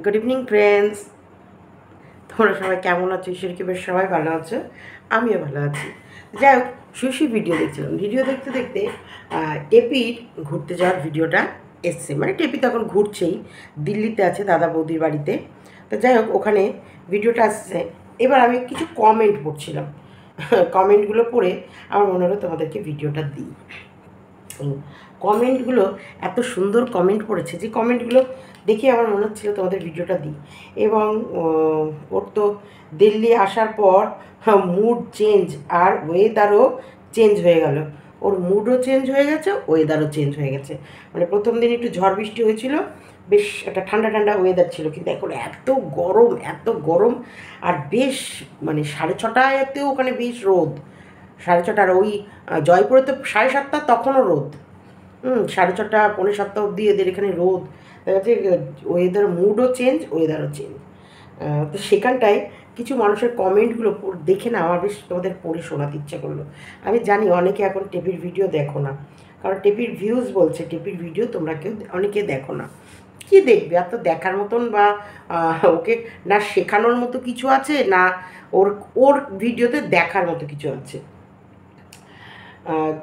Good evening friends, তোমরা সবাই কেমন আছো? ঈশ্বরকে বেশ সবাই ভালো আছো, আমিও ভালো আছি। যাই হোক, শুয়ে ভিডিও দেখছিলাম। ভিডিও দেখতে দেখতে টেপির ঘুরতে যাওয়ার ভিডিওটা এসছে। মানে টেপি তখন ঘুরছেই, দিল্লিতে আছে দাদা বৌদির বাড়িতে। তো যাই হোক, ওখানে ভিডিওটা আসছে। এবার আমি কিছু কমেন্ট পড়ছিলাম। কমেন্টগুলো পড়ে আমার মনে হলো তোমাদেরকে ভিডিওটা দিই। কমেন্টগুলো এত সুন্দর কমেন্ট পড়েছে যে কমেন্টগুলো দেখে আমার মনে হচ্ছিলো তোমাদের ভিডিওটা দিই। এবং ওর তো দিল্লি আসার পর মুড চেঞ্জ আর ওয়েদারও চেঞ্জ হয়ে গেল। ওর মুডও চেঞ্জ হয়ে গেছে, ওয়েদারও চেঞ্জ হয়ে গেছে। মানে প্রথম দিন একটু ঝড় বৃষ্টি হয়েছিল, বেশ একটা ঠান্ডা ঠান্ডা ওয়েদার ছিল, কিন্তু এখন এত গরম, এত গরম। আর বেশ মানে 6:30টাতেও ওখানে বেশ রোদ। 6:30, আর ওই জয়পুরে তো 7:30 তখনও রোদ। 6:30, 6:45 অবধি এদের এখানে রোদ। দেখা যাচ্ছে ওয়েদার মুডও চেঞ্জ, ওয়েদারও চেঞ্জ। তো সেখানটায় কিছু মানুষের কমেন্টগুলো দেখে না আমার বেশ তোমাদের পড়ে শোনাতে ইচ্ছা করলো। আমি জানি অনেকে এখন টেপির ভিডিও দেখো না, কারণ টেপির ভিউজ বলছে টেপির ভিডিও তোমরা কেউ অনেকে দেখো না। কি দেখবে? এত দেখার মতন বা ওকে না শেখানোর মতো কিছু আছে, না ওর ওর ভিডিওতে দেখার মতো কিছু আছে।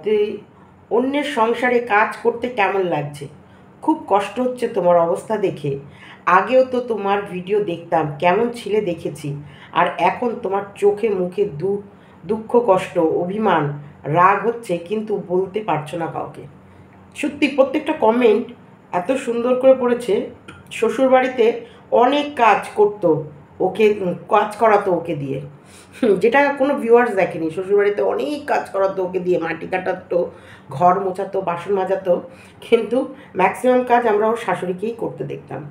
তুই অন্যের সংসারে কাজ করতে কেমন লাগছে? খুব কষ্ট হচ্ছে তোমার অবস্থা দেখে। আগেও তো তোমার ভিডিও দেখতাম, কেমন ছিলে দেখেছি। আর এখন তোমার চোখে মুখে দুঃখ, কষ্ট, অভিমান, রাগ হচ্ছে, কিন্তু বলতে পারছো না কাউকে। সত্যি প্রত্যেকটা কমেন্ট এত সুন্দর করে পড়েছে। শ্বশুরবাড়িতে অনেক কাজ করতো ওকে, কাজ করাতো ওকে দিয়ে, যেটা কোনো ভিউয়ার্স দেখেনি। শ্বশুরবাড়িতে অনেক কাজ করাতো ওকে দিয়ে, মাটি কাটাতো, ঘর মোছাতো, বাসন মাজাতো, কিন্তু ম্যাক্সিমাম কাজ আমরা ওর শাশুড়িকেই করতে দেখতাম।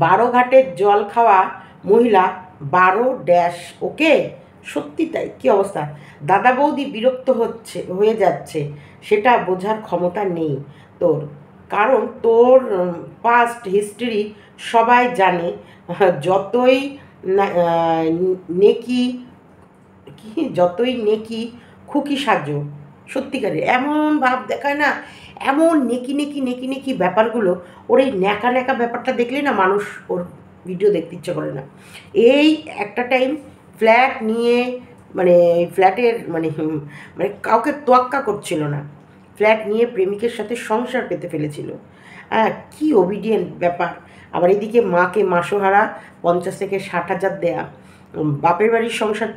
12 ঘাটের জল খাওয়া মহিলা 12 ওকে। সত্যি তাই, কী অবস্থা! দাদা বৌদি বিরক্ত হয়ে যাচ্ছে, সেটা বোঝার ক্ষমতা নেই তোর, কারণ তোর পাস্ট হিস্ট্রি সবাই জানে। যতই নেকি যতই নেকি খুকি সাজো, সত্যিকারে এমন ভাব দেখায় না, এমন নেকি নেকি নেকি নেকি ব্যাপারগুলো। ওর এই ন্যাকা ন্যাকা ব্যাপারটা দেখলে না মানুষ ওর ভিডিও দেখতে ইচ্ছে করে না। এই একটা টাইম ফ্ল্যাট নিয়ে, মানে ফ্ল্যাটের মানে কাউকে তোয়াক্কা করছিল না, ফ্ল্যাট নিয়ে প্রেমিকের সাথে সংসার পেতে ফেলেছিল। হ্যাঁ, কী ওবিডিয়েন্ট ব্যাপার! আবার এদিকে মাকে মাসোহারা 50 থেকে 60,000 দেয়া, বাপের বাড়ির সংসার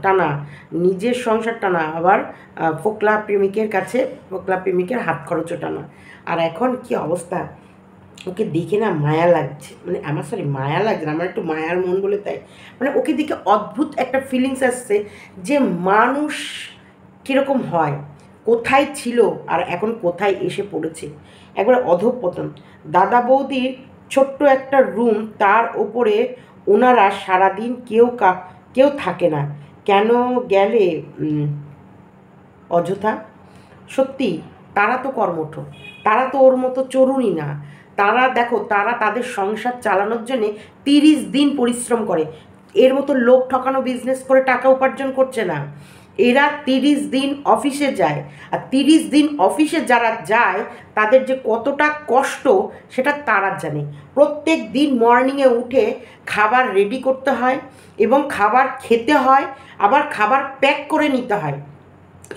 টানা, নিজের সংসার টানা, আবার ফোকলা প্রেমিকের কাছে, ফোকলা প্রেমিকের হাত খরচও টানা। আর এখন কি অবস্থা! ওকে দেখে না মায়া লাগছে, মানে আমার মায়া লাগছে না, আমার একটু মায়ার মন বলে তাই। মানে ওকে দেখে অদ্ভুত একটা ফিলিংস আসছে যে মানুষ কীরকম হয়, কোথায় ছিল আর এখন কোথায় এসে পড়েছে, একবার অধঃপতন। দাদা বৌদির ছোট্ট একটা রুম, তার ওপরে ওনারা সারাদিন কেউ থাকে না, কেন গেলে অযথা? সত্যি, তারা তো কর্মঠ, তারা তো ওর মতো চরুণী না। তারা দেখো, তারা তাদের সংসার চালানোর জন্যে 30 দিন পরিশ্রম করে। এর মতো লোক ঠকানো বিজনেস করে টাকা উপার্জন করছে না। এরা 30 দিন অফিসে যায়, আর 30 দিন অফিসে যারা যায় তাদের যে কতটা কষ্ট সেটা তারা জানে। প্রত্যেক দিন মর্নিংয়ে উঠে খাবার রেডি করতে হয় এবং খাবার খেতে হয়, আবার খাবার প্যাক করে নিতে হয়।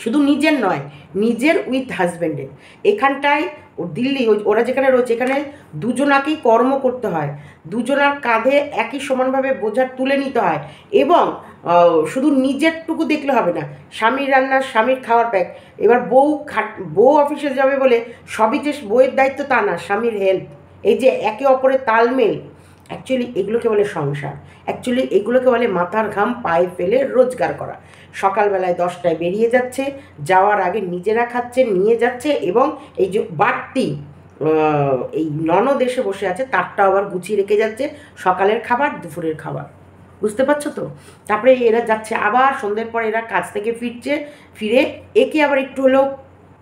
শুধু নিজের নয়, নিজের উইথ হাজব্যান্ডের। এখানটায় দিল্লি ওরা যেখানে রয়েছে, এখানে দুজনাকেই কর্ম করতে হয়, দুজনার কাঁধে একই সমানভাবে বোঝা তুলে নিতে হয়। এবং শুধু নিজেরটুকু দেখলে হবে না, স্বামীর রান্না, স্বামীর খাওয়ার প্যাক। এবার বউ অফিসে যাবে বলে সবই যে বউয়ের দায়িত্ব তা না, স্বামীর হেল্প, এই যে একে অপরের তালমেল, অ্যাকচুয়ালি এগুলোকে বলে সংসার। অ্যাকচুয়ালি এগুলোকে বলে মাথার ঘাম পায়ে ফেলে রোজগার করা। সকালবেলায় 10টায় বেরিয়ে যাচ্ছে, যাওয়ার আগে নিজেরা খাচ্ছে, নিয়ে যাচ্ছে, এবং এই যে বাড়তি এই ননদ এসে বসে আছে তারটা আবার গুছিয়ে রেখে যাচ্ছে, সকালের খাবার, দুপুরের খাবার। বুঝতে পারছো তো? তারপরে এরা যাচ্ছে, আবার সন্ধ্যের পর এরা কাজ থেকে ফিরে একে আবার একটু হলেও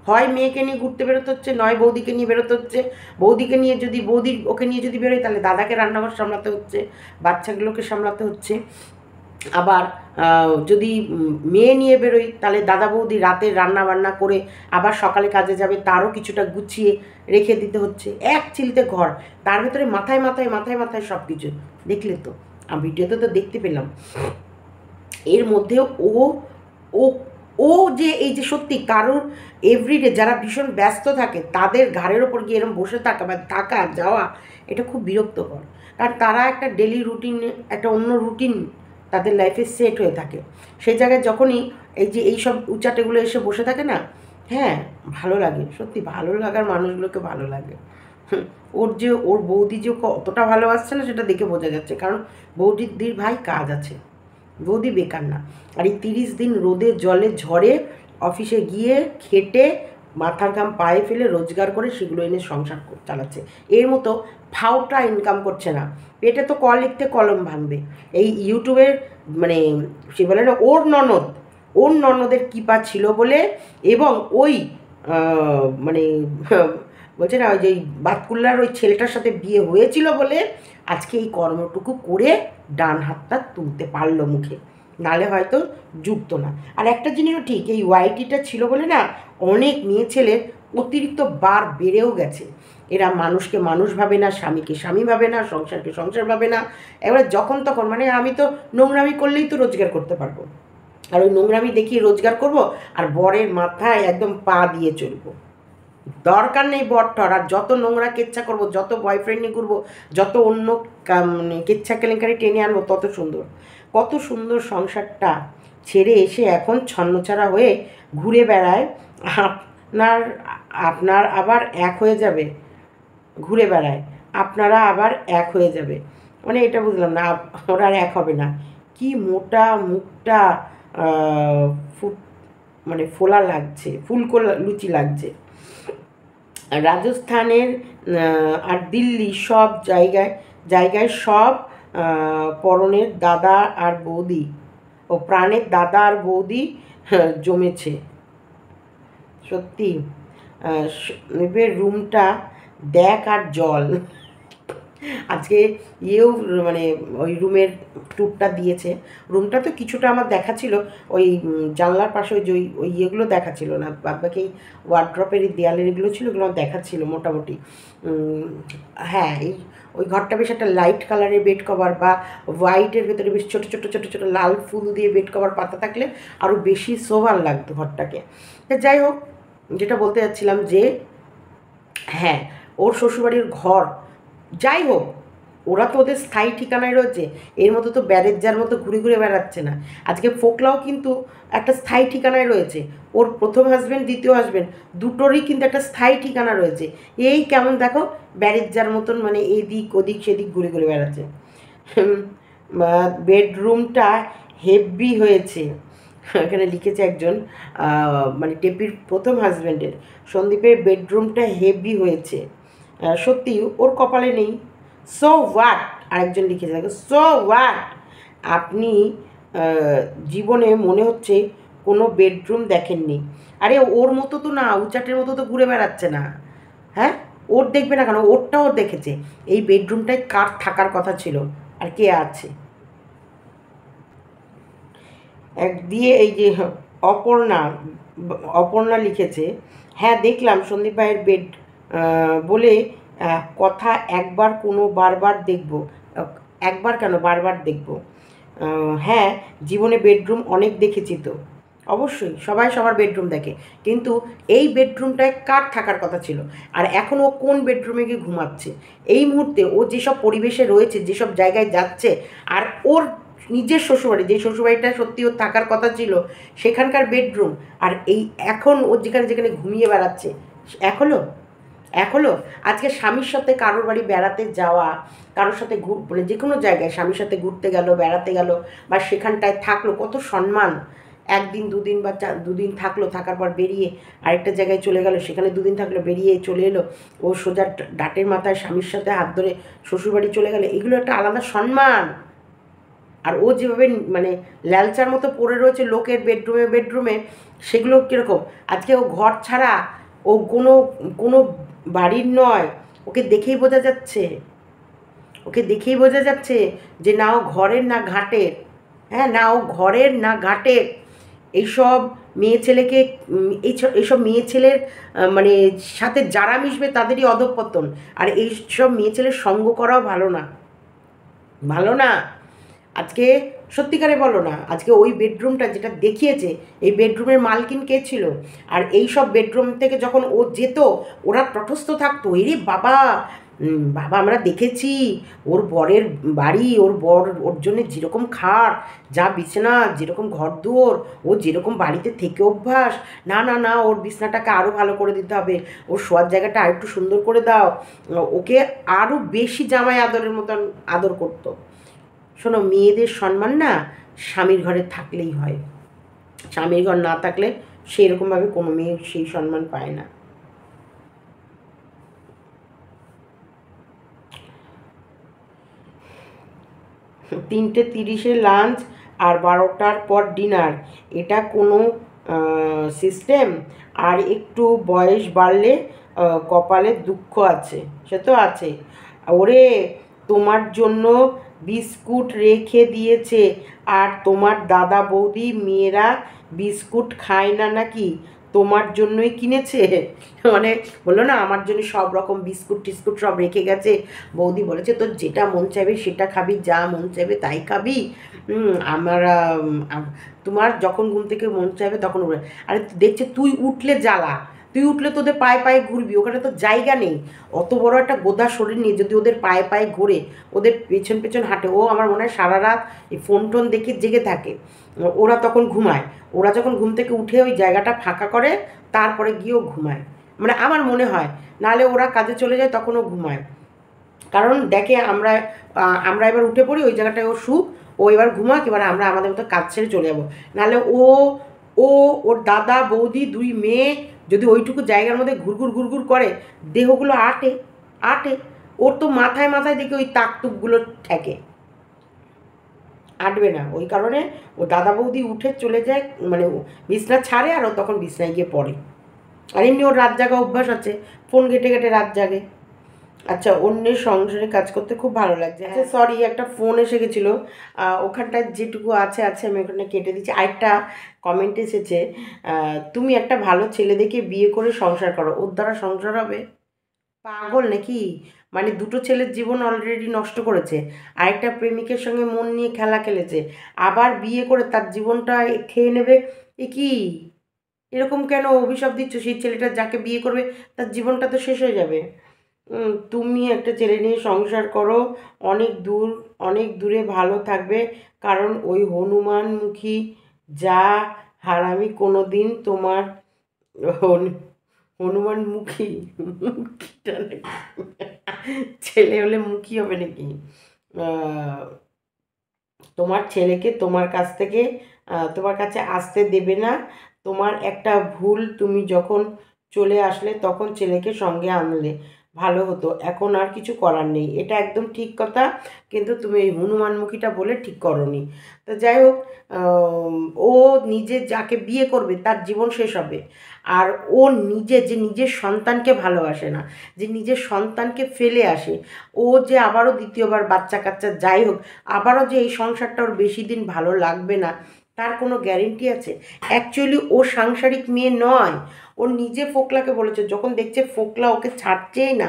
হয় মেয়েকে নিয়ে ঘুরতে বেরোতে হচ্ছে, নয় বৌদিকে নিয়ে বেরোতে হচ্ছে। বৌদিকে নিয়ে যদি ওকে নিয়ে যদি বেরোয়, তাহলে দাদাকে রান্নাঘর সামলাতে হচ্ছে, বাচ্চাগুলোকে সামলাতে হচ্ছে। আবার যদি মেয়ে নিয়ে বেরোই তাহলে দাদা বৌদি রাতে রান্না বান্না করে আবার সকালে কাজে যাবে, তারও কিছুটা গুছিয়ে রেখে দিতে হচ্ছে। এক চিলতে ঘর, তার ভেতরে মাথায় মাথায় মাথায় মাথায় সব কিছু। দেখলে তো, আমি ভিডিওতে তো দেখতে পেলাম। এর মধ্যে ও ও ও যে এই যে সত্যি কারোর এভরিডে যারা ভীষণ ব্যস্ত থাকে তাদের ঘাড়ের ওপর গিয়ে এরকম বসে থাকা বা থাকা যাওয়া, এটা খুব বিরক্তকর। কারণ তারা একটা ডেলি রুটিন, একটা অন্য রুটিন তাদের লাইফে সেট হয়ে থাকে। সেই জায়গায় যখনই এই যে এইসব উচাটেগুলো এসে বসে থাকে না, হ্যাঁ ভালো লাগে, সত্যি ভালো লাগার মানুষগুলোকে ভালো লাগে। ওর যে ওর বৌদি যে কতটা ভালোবাসছে না সেটা দেখে বোঝা যাচ্ছে, কারণ বৌদির ভাই কাজ আছে, বৌদি বেকার না। আর এই 30 দিন রোদে জলে ঝড়ে অফিসে গিয়ে খেটে মাথার ঘাম পায়ে ফেলে রোজগার করে সেগুলো এনে সংসার চালাচ্ছে। এর মতো ফাওটা ইনকাম করছে না, পেটে তো লিখতে কলম ভাঙবে। এই ইউটিউবের মানে সে বলে না ওর ননদের কৃপা ছিল বলে, এবং ওই মানে বলছে না ওই যে বাতকুল্লার ওই ছেলেটার সাথে বিয়ে হয়েছিল বলে আজকে এই কর্মটুকু করে ডান হাতটা তুলতে পারলো মুখে, নালে হয়তো জুটতো না। আর একটা জিনিসও ঠিক, এই ওয়াইটিটা ছিল বলে না অনেক মেয়ে ছেলের অতিরিক্ত বার বেড়েও গেছে। এরা মানুষকে মানুষ ভাবে না, স্বামীকে স্বামী ভাবে না, সংসারকে সংসার ভাবে না। এবার যখন তখন মানে আমি তো নোংরামি করলেই তো রোজগার করতে পারবো, আর ওই নোংরামি দেখিয়ে রোজগার করব, আর বরের মাথায় একদম পা দিয়ে চলবো। দরকার নেই বরটর, আর যত নোংরা কেচ্ছা করবো, যত বয়ফ্রেন্ড নিয়ে ঘুরবো, যত অন্য মানে কেচ্ছা কেলেঙ্কারি টেনে আনবো, তত সুন্দর। কত সুন্দর সংসারটা ছেড়ে এসে এখন ছন্নছাড়া হয়ে ঘুরে বেড়ায়। আপনার আপনার আবার এক হয়ে যাবে, ঘুরে বেড়ায় আপনারা আবার এক হয়ে যাবে, মানে এটা বুঝলাম না, ওরা আর এক হবে না। কি মোটা মুখটা ফুট মানে ফোলা লাগছে, ফুলকোলা লুচি লাগছে। রাজস্থানের আর দিল্লি সব জায়গায় জায়গায় সব পরনের দাদা আর বৌদি ও প্রাণের দাদা আর বৌদি জমেছে। সত্যি এবার রুমটা দেখ আর জল। আজকে ইয়েও মানে ওই রুমের ট্যুরটা দিয়েছে। রুমটা তো কিছুটা আমার দেখা ছিল, ওই জানলার পাশে ওই যে ওই ইয়েগুলো দেখা ছিল না, বাদবাকি ওয়ার্ড্রপের এই দেয়ালের এগুলো ছিল, এগুলো আমার দেখা ছিল মোটামুটি। হ্যাঁ, এই ওই ঘরটা বেশ একটা লাইট কালারের বেড কভার বা হোয়াইটের ভেতরে বেশ ছোটো ছোটো ছোটো ছোটো লাল ফুল দিয়ে বেড কভার পাতা থাকলে আরও বেশি শোভার লাগতো ঘরটাকে। যাই হোক, যেটা বলতে যাচ্ছিলাম যে হ্যাঁ, ওর শ্বশুরবাড়ির ঘর যাই হোক, ওরা তো ওদের স্থায়ী ঠিকানায় রয়েছে, এর মতো তো ব্যারেজ্জার মতো ঘুরে ঘুরে বেড়াচ্ছে না। আজকে ফোকলাও কিন্তু একটা স্থায়ী ঠিকানায় রয়েছে, ওর প্রথম হাজব্যান্ড দ্বিতীয় হাজব্যান্ড দুটোরই কিন্তু একটা স্থায়ী ঠিকানা রয়েছে। এই কেমন দেখো ব্যারেজ্জার মতন মানে এদিক ওদিক সেদিক ঘুরে ঘুরে বেড়াচ্ছে। বেডরুমটা হেভি হয়েছে, এখানে লিখেছে একজন, মানে টেপির প্রথম হাজব্যান্ডের সন্দীপের বেডরুমটা হেভি হয়েছে। সত্যি ওর কপালে নেই, সো হোয়াট। আরেকজন লিখেছে দেখো, সো হোয়াট, আপনি জীবনে মনে হচ্ছে কোনো বেডরুম দেখেননি। আরে ওর মতো তো না, উচাটের মতো তো ঘুরে বেড়াচ্ছে না। হ্যাঁ, ওর দেখবে না কেন, ওরটাও দেখেছে। এই বেডরুমটায় কার থাকার কথা ছিল, আর কে আছে। এক দিয়ে এই যে অপর্ণা অপর্ণা লিখেছে, হ্যাঁ দেখলাম সন্দীপ ভাইয়ের বেড বলে কথা, একবার কোনো বারবার দেখব, একবার কেন বারবার দেখব। হ্যাঁ, জীবনে বেডরুম অনেক দেখেছি তো, অবশ্যই সবাই সবার বেডরুম দেখে, কিন্তু এই বেডরুমটায় কার থাকার কথা ছিল, আর এখন ও কোন বেডরুমে গিয়ে ঘুমাচ্ছে। এই মুহূর্তে ও যেসব পরিবেশে রয়েছে, যেসব জায়গায় যাচ্ছে, আর ওর নিজের শ্বশুরবাড়ি, যে শ্বশুরবাড়িটা সত্যি ওর থাকার কথা ছিল সেখানকার বেডরুম, আর এই এখন ও যেখানে যেখানে ঘুমিয়ে বেড়াচ্ছে, এক হলো। আজকে স্বামীর সাথে কারোর বাড়ি বেড়াতে যাওয়া, কারোর সাথে মানে যে কোনো জায়গায় স্বামীর সাথে ঘুরতে গেল, বেড়াতে গেল, বা সেখানটায় থাকলো, কত সম্মান। একদিন দুদিন বা দুদিন থাকলো, থাকার পর বেরিয়ে আরেকটা জায়গায় চলে গেল, সেখানে দুদিন থাকলো, বেরিয়ে চলে এলো, ও সোজা ডাটের মাথায় স্বামীর সাথে হাত ধরে শ্বশুরবাড়ি চলে গেলে, এগুলো একটা আলাদা সম্মান। আর ও যেভাবে মানে ল্যালচার মতো পড়ে রয়েছে লোকের বেডরুমে, সেগুলো কীরকম। আজকে ও ঘর ছাড়া, ও কোনো কোনো বাড়ির নয়, ওকে দেখেই বোঝা যাচ্ছে যে না ও ঘরের না ঘাটের। হ্যাঁ, না ও ঘরের না ঘাটের। এইসব মেয়ে ছেলেকে এইসব মেয়ে ছেলের মানে সাথে যারা মিশবে তাদেরই অধঃপতন। আর এইসব মেয়ে ছেলের সঙ্গ করাও ভালো না, ভালো না। আজকে সত্যিকারে বলো না, আজকে ওই বেডরুমটা যেটা দেখিয়েছে, এই বেডরুমের মালকিন কে ছিল? আর এই সব বেডরুম থেকে যখন ও যেত, ওরা তটস্থ থাকতো, এরে বাবা, বাবা আমরা দেখেছি ওর বরের বাড়ি, ওর বর ওর জন্য যেরকম খাট, যা বিছানা, যেরকম ঘরদুয়োর, ও যেরকম বাড়িতে থেকে অভ্যাস, না না না ওর বিছনাটাকে আরও ভালো করে দিতে হবে, ওর শোয়ার জায়গাটা আরেকটু সুন্দর করে দাও, ওকে আরও বেশি জামাই আদরের মতন আদর করতো। শোনো, মেয়েদের সম্মান না স্বামীর ঘরে থাকলেই হয়, স্বামীর ঘর না থাকলে সেরকমভাবে কোনো মেয়ে সেই সম্মান পায় না। 3:30 লাঞ্চ আর 12টার পর ডিনার, এটা কোনো সিস্টেম? আর একটু বয়স বাড়লে কপালে দুঃখ আছে, সে তো আছে। ওরে, তোমার জন্য বিস্কুট রেখে দিয়েছে, আর তোমার দাদা বৌদি মেয়েরা বিস্কুট খায় না নাকি? তোমার জন্যই কিনেছে। মানে বললো না, আমার জন্য সব রকম বিস্কুট টিস্কুট সব রেখে গেছে। বৌদি বলেছে তোর যেটা মন চাইবে সেটা খাবি, যা মন চাইবে তাই খাবি। আমার তোমার যখন ঘুম থেকে মন চাইবে তখন উঠবে। আরে দেখছে তুই উঠলে জ্বালা, তুই উঠলে তোদের পায়ে পায়ে ঘুরবি, ওখানে তো জায়গা নেই। অত বড় একটা গোদা শরীর নিয়ে যদি ওদের পায়ে পায়ে ঘোরে, ওদের পেছন পেছন হাঁটে, ও আমার মনে হয় সারা রাত এই ফোন টোন দেখে জেগে থাকে। ওরা তখন ঘুমায়, ওরা যখন ঘুম থেকে উঠে ওই জায়গাটা ফাঁকা করে তারপরে গিয়েও ঘুমায়, মানে আমার মনে হয়। নাহলে ওরা কাজে চলে যায় তখনও ঘুমায়, কারণ দেখে আমরা আমরা এবার উঠে পড়ি ওই জায়গাটায়, ও শুক, ও এবার ঘুমাক, এবার আমরা আমাদের মতো কাজ ছেড়ে চলে যাবো। নাহলে ও ও ওর দাদা বৌদি দুই মেয়ে যদি ওইটুকু জায়গার মধ্যে ঘুরঘুর ঘুরঘুর করে, দেহগুলো আটে আটে। ওর তো মাথায় মাথায় দেখি ওই তাকতুকগুলো ঠেকে, আটবে না। ওই কারণে ও দাদা বৌদি উঠে চলে যায়, মানে বিছনা ছাড়ে আর ও তখন বিছনায় গিয়ে পড়ে। আর এমনি ওর রাত জাগা অভ্যাস আছে, ফোন ঘেটে ঘেটে রাত জাগে। আচ্ছা, অন্যের সংসারে কাজ করতে খুব ভালো লাগছে। আচ্ছা সরি, একটা ফোন এসে গেছিলো, ওখানটায় যেটুকু আছে আছে আমি ওখানে কেটে দিচ্ছি। আরেকটা কমেন্ট এসেছে, তুমি একটা ভালো ছেলে দেখে বিয়ে করে সংসার করো, ওর দ্বারা সংসার হবে? পাগল নাকি? মানে দুটো ছেলের জীবন অলরেডি নষ্ট করেছে, আরেকটা প্রেমিকের সঙ্গে মন নিয়ে খেলা খেলেছে, আবার বিয়ে করে তার জীবনটা খেয়ে নেবে? এ কি, এরকম কেন অভিশাপ দিচ্ছ? সেই ছেলেটা যাকে বিয়ে করবে তার জীবনটা তো শেষ হয়ে যাবে। তুমি একটা ছেলে নিয়ে সংসার করো, অনেক দূর, অনেক দূরে ভালো থাকবে, কারণ ওই হনুমানমুখী যা হারামি কোনো দিন তোমার হনুমানমুখী মুখীটা নাকি ছেলে হলে মুখী হবে নাকি? তোমার ছেলেকে তোমার কাছ থেকে তোমার কাছে আসতে দেবে না। তোমার একটা ভুল, তুমি যখন চলে আসলে তখন ছেলেকে সঙ্গে আনলে ভালো হতো, এখন আর কিছু করার নেই। এটা একদম ঠিক কথা, কিন্তু তুমি এই হনুমানমুখীটা বলে ঠিক করনি। তো যাই হোক, ও নিজে যাকে বিয়ে করবে তার জীবন শেষ হবে। আর ও নিজে যে নিজের সন্তানকে ভালোবাসে না, যে নিজের সন্তানকে ফেলে আসে, ও যে আবারও দ্বিতীয়বার বাচ্চা কাচ্চা যাই হোক আবারও যে এই সংসারটা ওর বেশি দিন ভালো লাগবে না, তার কোনো গ্যারেন্টি আছে? অ্যাকচুয়ালি ও সাংসারিক মেয়ে নয়। ও নিজে ফোকলাকে বলেছে, যখন দেখছে ফোকলা ওকে ছাড়ছেই না,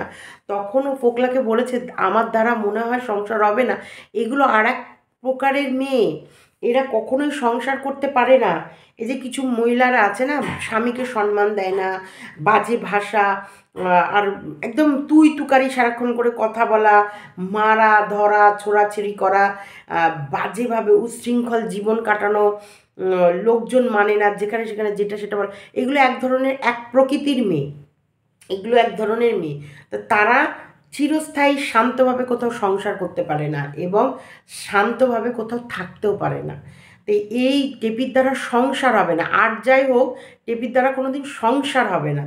তখন ও ফোকলাকে বলেছে আমার দ্বারা মনে হয় সংসার হবে না। এগুলো আর এক প্রকারের মেয়ে, এরা কখনোই সংসার করতে পারে না। এই যে কিছু মহিলারা আছে না, স্বামীকে সম্মান দেয় না, বাজে ভাষা, আর একদম তুই তুকারি সারাক্ষণ করে কথা বলা, মারা ধরা ছোড়াছড়ি করা, বাজেভাবে উচ্ছৃঙ্খল জীবন কাটানো, লোকজন মানে না, যেখানে সেখানে যেটা সেটা বল, এগুলো এক ধরনের এক প্রকৃতির মেয়ে, এগুলো এক ধরনের মেয়ে। তো তারা চিরস্থায়ী শান্তভাবে কোথাও সংসার করতে পারে না এবং শান্তভাবে কোথাও থাকতেও পারে না। তো এই টেপির দ্বারা সংসার হবে না, আর যাই হোক টেপির দ্বারা কোনো দিন সংসার হবে না,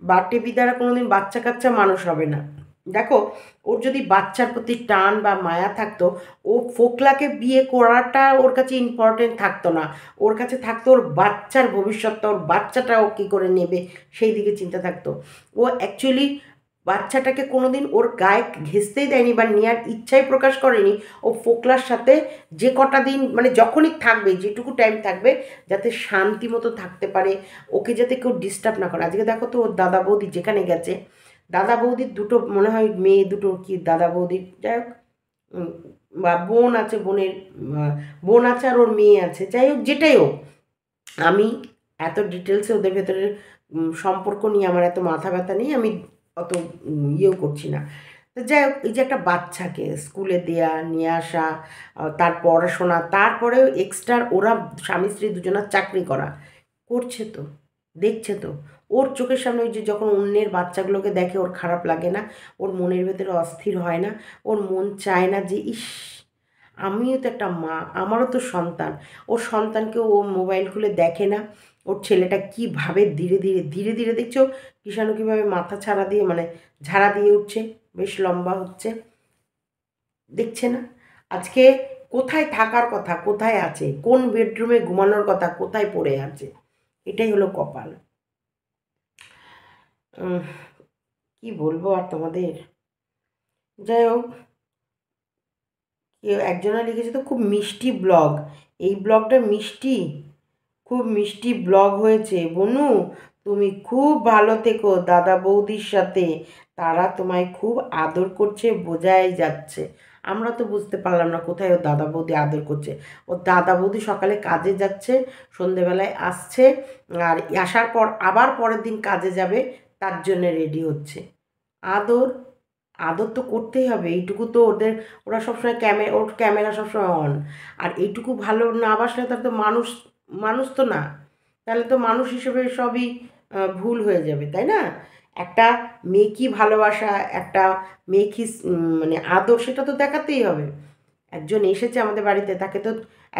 বা টেপির দ্বারা কোনো দিন বাচ্চা কাচ্চা মানুষ হবে না। দেখো, ওর যদি বাচ্চার প্রতি টান বা মায়া থাকতো, ও ফোকলাকে বিয়ে করাটা ওর কাছে ইম্পর্টেন্ট থাকতো না, ওর কাছে থাকতো ওর বাচ্চার ভবিষ্যৎটা, ওর বাচ্চাটা ও কী করে নেবে সেই দিকে চিন্তা থাকতো। ও অ্যাকচুয়ালি বাচ্চাটাকে কোনোদিন ওর গায়ে ঘেঁষতেই দেয়নি বা নেওয়ার ইচ্ছাই প্রকাশ করেনি। ও ফোকলার সাথে যে কটা দিন মানে যখনই থাকবে, যেটুকু টাইম থাকবে, যাতে শান্তি মতো থাকতে পারে, ওকে যাতে কেউ ডিস্টার্ব না করে। আজকে দেখো তো ওর দাদা বৌদি যেখানে গেছে, দাদা বৌদির দুটো মনে হয় মেয়ে, দুটো কি দাদা বৌদির, যাই হোক, বা বোন আছে, বোন আছে আর ওর মেয়ে আছে, যাই হোক যেটাই হোক, আমি এত ডিটেলসে ওদের ভেতরের সম্পর্ক নিয়ে আমার এত মাথা ব্যথা নেই, আমি অত ইয়েও করছি না। তো যাই হোক, এই যে একটা বাচ্চাকে স্কুলে দেয়া নিয়ে আসা, তার পড়াশোনা, তারপরেও এক্সট্রা ওরা স্বামী স্ত্রী দুজনার চাকরি করা করছে, তো দেখছে তো, ওর চোখের সামনে ওই যে যখন অন্যের বাচ্চাগুলোকে দেখে ওর খারাপ লাগে না? ওর মনের ভেতরে অস্থির হয় না? ওর মন চায় না যে ইস, আমিও তো একটা মা, আমারও তো সন্তান। ওর সন্তানকে ও মোবাইল খুলে দেখে না? ওর ছেলেটা কীভাবে ধীরে ধীরে ধীরে ধীরে দেখছো কিষাণু কীভাবে মাথা ছাড়া দিয়ে মানে ঝাড়া দিয়ে উঠছে, বেশ লম্বা হচ্ছে, দেখছে না? আজকে কোথায় থাকার কথা, কোথায় আছে, কোন বেডরুমে ঘুমানোর কথা, কোথায় পড়ে আছে? এটাই হলো কপাল। কি বলবো আর তোমাদের? যাই হোক, কেউ একজনা লিখেছে তো খুব মিষ্টি ব্লগ, এই ব্লগটা মিষ্টি, খুব মিষ্টি ব্লগ হয়েছে বনু, তুমি খুব ভালো থেকো দাদা বৌদির সাথে, তারা তোমায় খুব আদর করছে, বোঝাই যাচ্ছে। আমরা তো বুঝতে পারলাম না কোথায় ও দাদা বৌদি আদর করছে। ও দাদা বৌদি সকালে কাজে যাচ্ছে, সন্ধেবেলায় আসছে, আর আসার পর আবার পরের দিন কাজে যাবে, তার জন্যে রেডি হচ্ছে। আদর, আদর তো করতেই হবে, এইটুকু তো ওদের, ওরা সবসময় ওর ক্যামেরা সবসময় অন, আর এইটুকু ভালো না বাসলে তার তো মানুষ, মানুষ তো না, তাহলে তো মানুষ হিসেবে সবই ভুল হয়ে যাবে, তাই না? একটা মেয়ে ভালোবাসা, একটা মেয়ে মানে আদর, সেটা তো দেখাতেই হবে। একজন এসেছে আমাদের বাড়িতে, তাকে তো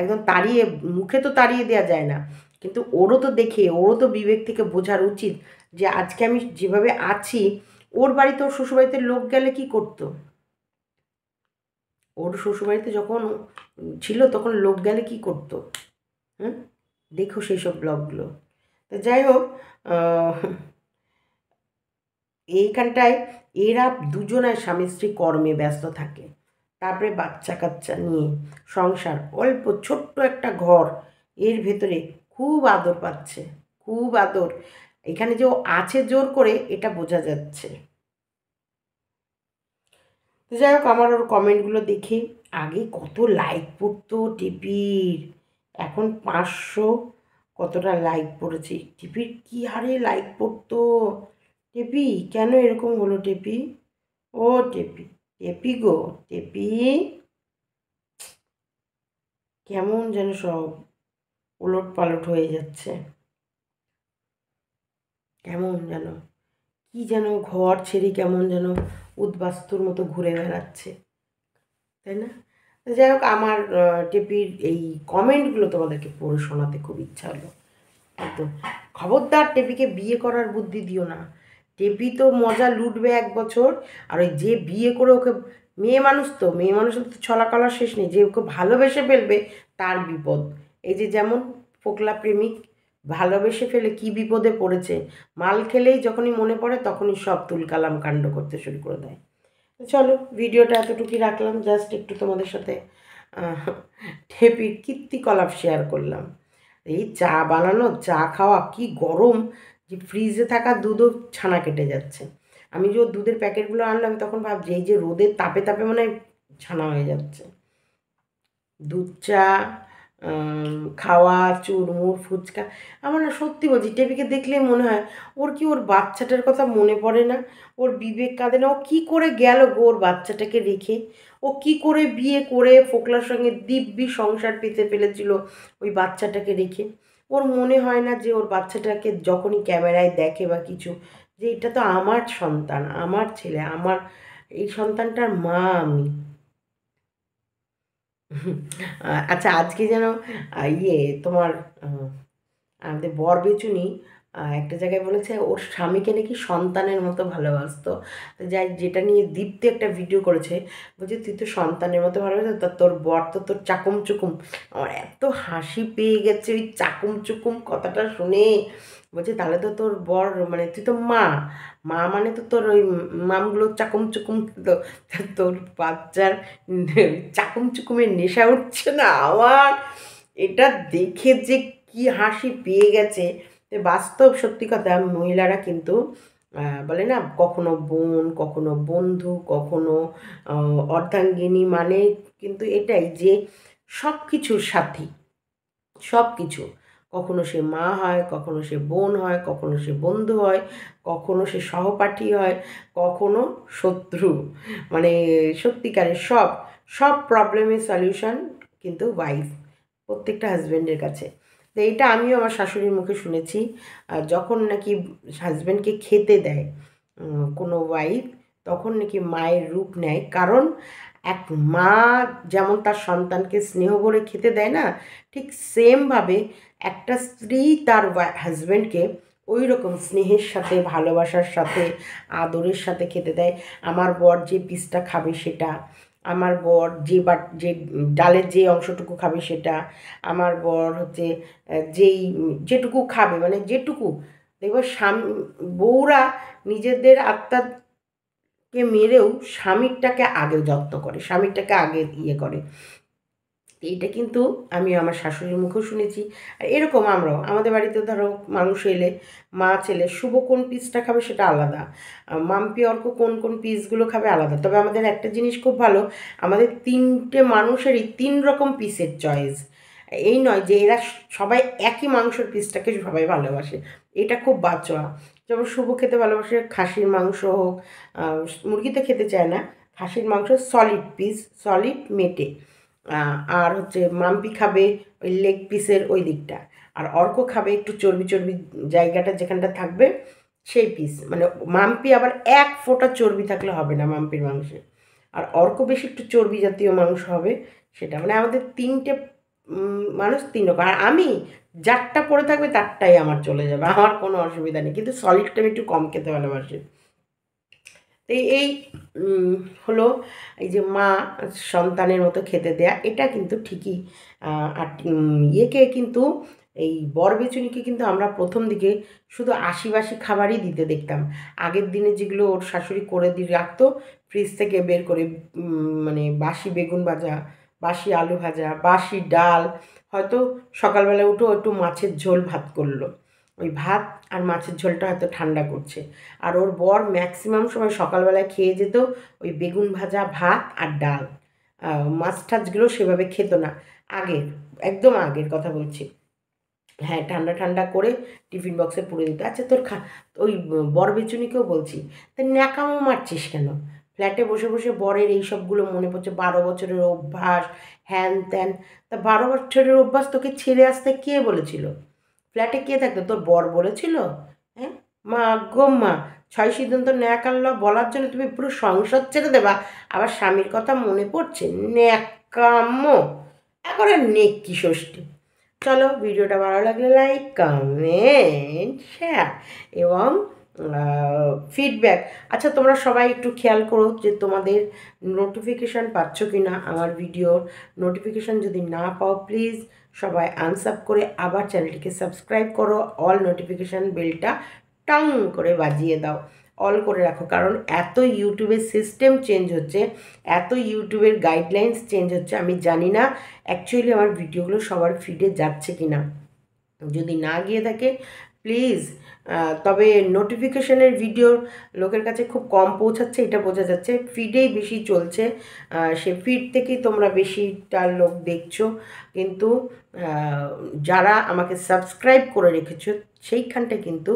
একদম তাড়িয়ে, মুখে তো তাড়িয়ে দেওয়া যায় না, কিন্তু ওরও তো দেখে, ওরও তো বিবেক থেকে বোঝার উচিত যে আজকে আমি যেভাবে আছি, ওর বাড়িতে, ওর শ্বশুরবাড়িতে লোক গেলে কি করতো? ওর শ্বশুরবাড়িতে যখন ছিল তখন লোক গেলে কি করতো? হুম, দেখো সেই সব ব্লগগুলো। তো যাই হোক, এইখানটায় এরা দুজনায় স্বামী স্ত্রী কর্মে ব্যস্ত থাকে, তারপরে বাচ্চা কাচ্চা নিয়ে সংসার, অল্প ছোট্ট একটা ঘর, এর ভেতরে খুব আদর পাচ্ছে, খুব আদর। এখানে যে ও আছে জোর করে, এটা বোঝা যাচ্ছে। তো যাই হোক, আমার ওর কমেন্টগুলো দেখে, আগে কত লাইক পড়তো টিপির, এখন 500 কতটা লাইক পড়েছে টিপির, কী হারে লাইক পড়তো। টেপি কেন এরকম হলো টেপি? ও টেপি, টেপি গো, টেপি কেমন যেন সব ওলট পালট হয়ে যাচ্ছে, কেমন যেন, কি যেন ঘর ছেড়ে কেমন যেন উদ্বাস্তুর মতো ঘুরে বেড়াচ্ছে, তাই না? যাই হোক, আমার টেপির এই কমেন্টগুলো তোমাদেরকে পড়ে শোনাতে খুব ইচ্ছা হলো। একদম খবরদার টেপিকে বিয়ে করার বুদ্ধি দিও না। টেপি তো মজা লুটবে 1 বছর, আর ওই যে বিয়ে করে ওকে, মেয়ে মানুষ তো, মেয়ে মানুষের তো ছলাকলার শেষ নেই, যে ওকে ভালোবেসে ফেলবে তার বিপদ। এই যে যেমন ফোকলা প্রেমিক ভালোবেসে ফেলে কি বিপদে পড়েছে, মাল খেলেই যখনই মনে পড়ে তখনই সব তুলকালাম কাণ্ড করতে শুরু করে দেয়। চলো, ভিডিওটা এতটুকুই রাখলাম, জাস্ট একটু তোমাদের সাথে টেপির কীর্তিকলাপ শেয়ার করলাম। এই চা বানানো, চা খাওয়া, কি গরম, যে ফ্রিজে থাকা দুধও ছানা কেটে যাচ্ছে। আমি যে দুধের প্যাকেটগুলো আনলাম তখন ভাবছি এই যে রোদের তাপে তাপে মানে ছানা হয়ে যাচ্ছে। দুধ চা খাওয়া, চুরমুর ফুচকা, আমার না সত্যি বলছি, টেপিকে দেখলেই মনে হয় ওর কি, ওর বাচ্চাটার কথা মনে পড়ে না? ওর বিবেক কাঁদে না? ও কী করে গেল গো ওর বাচ্চাটাকে রেখে? ও কি করে বিয়ে করে ফোকলার সঙ্গে দিব্যি সংসার পেতে ফেলেছিল ওই বাচ্চাটাকে রেখে? ওর মনে হয় না যে ওর বাচ্চাটাকে যখনই ক্যামেরায় দেখে বা কিছু, যে এটা তো আমার সন্তান, আমার ছেলে, আমার এই সন্তানটার মা আমি। আচ্ছা, আজকে যেন ইয়ে তোমার আমাদের বরবেচুনি একটা জায়গায় বলেছে ওর স্বামীকে নাকি সন্তানের মতো ভালোবাসতো। তো যাই, যেটা নিয়ে দীপ্তি একটা ভিডিও করেছে, বলছে তুই তো সন্তানের মতো ভালোবাসতো, তা তোর বর তো তোর চাকুম চুকুম। আমার এত হাসি পেয়ে গেছে ওই চাকুম চুকুম কথাটা শুনে। বলছে তাহলে তো তোর বর মানে তুই তো মা, মা মানে তো তোর ওই মামগুলো চাকুম চুকুম তো, তা তোর বাচ্চার চাকুম চুকুমের নেশা উঠছে না আমার? এটা দেখে যে কি হাসি পেয়ে গেছে। তো বাস্তব সত্যি কথা, মহিলারা কিন্তু বলে না, কখনো বোন, কখনো বন্ধু, কখনো অর্ধাঙ্গিনী, মানে কিন্তু এটাই যে সব কিছুর সাথী, সব কিছু। কখনো সে মা হয়, কখনো সে বোন হয়, কখনো সে বন্ধু হয়, কখনো সে সহপাঠী হয়, কখনো শত্রু। মানে সত্যিকারের সব সব প্রবলেমের সলিউশন কিন্তু ওয়াইফ, প্রত্যেকটা হাজব্যান্ডের কাছে। তো এইটা আমিও আমার শাশুড়ির মুখে শুনেছি। যখন নাকি হাজব্যান্ডকে খেতে দেয় কোনো ওয়াইফ, তখন নাকি মায়ের রূপ নেয়। কারণ এক মা যেমন তার সন্তানকে স্নেহ ভরে খেতে দেয় না, ঠিক সেমভাবে একটা স্ত্রী তার হাজব্যান্ডকে ওই রকম স্নেহের সাথে, ভালোবাসার সাথে, আদরের সাথে খেতে দেয়। আমার বর যে পিসটা খাবে সেটা, আমার বর যে ডালের যে অংশটুকু খাবে সেটা, আমার বর হচ্ছে যেটুকু খাবে, মানে যেটুকু দেখবে বউরা নিজেদের আত্মাকে মেরেও স্বামীরটাকে আগে যত্ন করে, স্বামীরটাকে আগে ইয়ে করে। এইটা কিন্তু আমি আমার শাশুড়ির মুখেও শুনেছি। আর এরকম আমরাও আমাদের বাড়িতে ধরো মানুষ এলে, মা ছেলে, শুভ কোন পিসটা খাবে সেটা আলাদা, মাম্পি অর্ক কোন কোন পিসগুলো খাবে আলাদা। তবে আমাদের একটা জিনিস খুব ভালো, আমাদের তিনটে মানুষেরই 3 রকম পিসের চয়েস। এই নয় যে এরা সবাই একই মাংসের পিসটাকে সবাই ভালোবাসে, এটা খুব বাঁচোয়া। যেমন শুভ খেতে ভালোবাসে খাসির মাংস হোক, মুরগিতে খেতে চায় না, খাসির মাংস সলিড পিস, সলিড মেটে। আর হচ্ছে মাম্পি খাবে ওই লেগ পিসের ওই দিকটা, আর অর্ক খাবে একটু চর্বি চর্বি জায়গাটা যেখানটা থাকবে সেই পিস। মানে মাম্পি আবার এক ফোঁটা চর্বি থাকলে হবে না মাম্পির মাংসে, আর অর্ক বেশি একটু চর্বি জাতীয় মাংস হবে সেটা। মানে আমাদের তিনটে মানুষ 3 রকম। আর আমি যারটা পড়ে থাকবে তারটাই আমার চলে যাবে, আমার কোনো অসুবিধা নেই, কিন্তু সলিডটা আমি একটু কম খেতে ভালোবাসি। তো এই হলো এই যে মা সন্তানের মতো খেতে দেয়া, এটা কিন্তু ঠিকই। আর ইয়েকে কিন্তু এই বরবেচুনিকে কিন্তু আমরা প্রথম দিকে শুধু আশিবাসি খাবারই দিতে দেখতাম। আগের দিনে যেগুলো ওর শাশুড়ি করে দিয়ে রাখতো ফ্রিজ থেকে বের করে, মানে বাসি বেগুন ভাজা, বাসি আলু ভাজা, বাসি ডাল, হয়তো সকালবেলা উঠেও একটু মাছের ঝোল ভাত করলো, ওই ভাত আর মাছের ঝোলটা হয়তো ঠান্ডা করছে। আর ওর বর ম্যাক্সিমাম সময় সকালবেলায় খেয়ে যেত ওই বেগুন ভাজা ভাত আর ডাল, মাছ টাছগুলো সেভাবে খেত না। আগের, একদম আগের কথা বলছি। হ্যাঁ, ঠান্ডা ঠান্ডা করে টিফিন বক্সে পুরে দিত। আচ্ছা তোর ওই বরবেচুনিকেও বলছি, তা ন্যাকামো মারছিস কেন? ফ্ল্যাটে বসে বসে বরের এই সবগুলো মনে পড়ছে, 12 বছরের অভ্যাস, হ্যান ত্যান। তা 12 বছরের অভ্যাস তোকে ছেড়ে আসতে কে বলেছিল? ফ্ল্যাটে কে থাকতো? তোর বর বলেছিল? হ্যাঁ, মা গো মা, 6 সিদ্ধান্ত ন্যাক আল্লাহ বলার জন্য তুমি পুরো সংসার ছেড়ে দেবা, আবার স্বামীর কথা মনে পড়ছে? ন্যাকামো, একবারে নেকি ষষ্ঠী। চলো, ভিডিওটা ভালো লাগলে লাইক, কমেন্ট, শেয়ার এবং ফিডব্যাক। আচ্ছা তোমরা সবাই একটু খেয়াল করো যে তোমাদের নোটিফিকেশান পাচ্ছ কি না আমার ভিডিওর। নোটিফিকেশান যদি না পাও প্লিজ সবাই আনসাব করে আবার চ্যানেলটিকে সাবস্ক্রাইব করো, অল নোটিফিকেশান বেলটা টাং করে বাজিয়ে দাও, অল করে রাখো। কারণ এত ইউটিউবের সিস্টেম চেঞ্জ হচ্ছে, এত ইউটিউবের গাইডলাইন্স চেঞ্জ হচ্ছে, আমি জানি না অ্যাকচুয়ালি আমার ভিডিওগুলো সবার ফিডে যাচ্ছে কি না। যদি না গিয়ে থাকে প্লিজ, তবে নোটিফিকেশনের ভিডিও লোকের কাছে খুব কম পৌঁছাচ্ছে, এটা বোঝা যাচ্ছে। ফিডেই বেশি চলছে, সে ফিড থেকেই তোমরা বেশিটা লোক দেখছো, কিন্তু যারা আমাকে সাবস্ক্রাইব করে রেখেছো সেইখানটা কিন্তু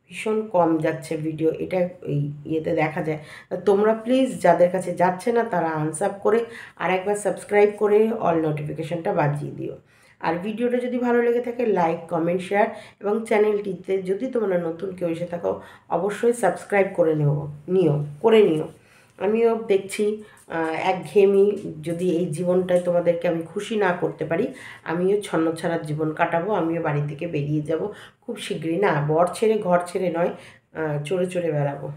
ভীষণ কম যাচ্ছে ভিডিও, এটা এই ইয়েতে দেখা যায়। তোমরা প্লিজ যাদের কাছে যাচ্ছে না তারা আনসাব করে আর একবার সাবস্ক্রাইব করে অল নোটিফিকেশনটা বাজিয়ে দিও। আর ভিডিওটা যদি ভালো লেগে থাকে লাইক, কমেন্ট, শেয়ার এবং চ্যানেলটিতে যদি তোমরা নতুন কেউ এসে থাকো অবশ্যই সাবস্ক্রাইব করে নিও। আমিও দেখছি একঘেয়েমি, যদি এই জীবনটায় তোমাদেরকে আমি খুশি না করতে পারি, আমিও ছন্নছাড়ার জীবন কাটাবো, আমিও বাড়ি থেকে বেরিয়ে যাব খুব শীঘ্রই। না, বর ছেড়ে ঘর ছেড়ে নয়, চড়ে চড়ে বেড়াবো,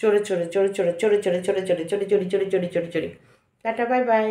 চড়ে চড়ে চড়ে চড়ে চড়ে চড়ে চড়ে চড়ে চড়ে চড়ে চড়ে চড়ে চড়ে চড়ে। Tata, bye bye.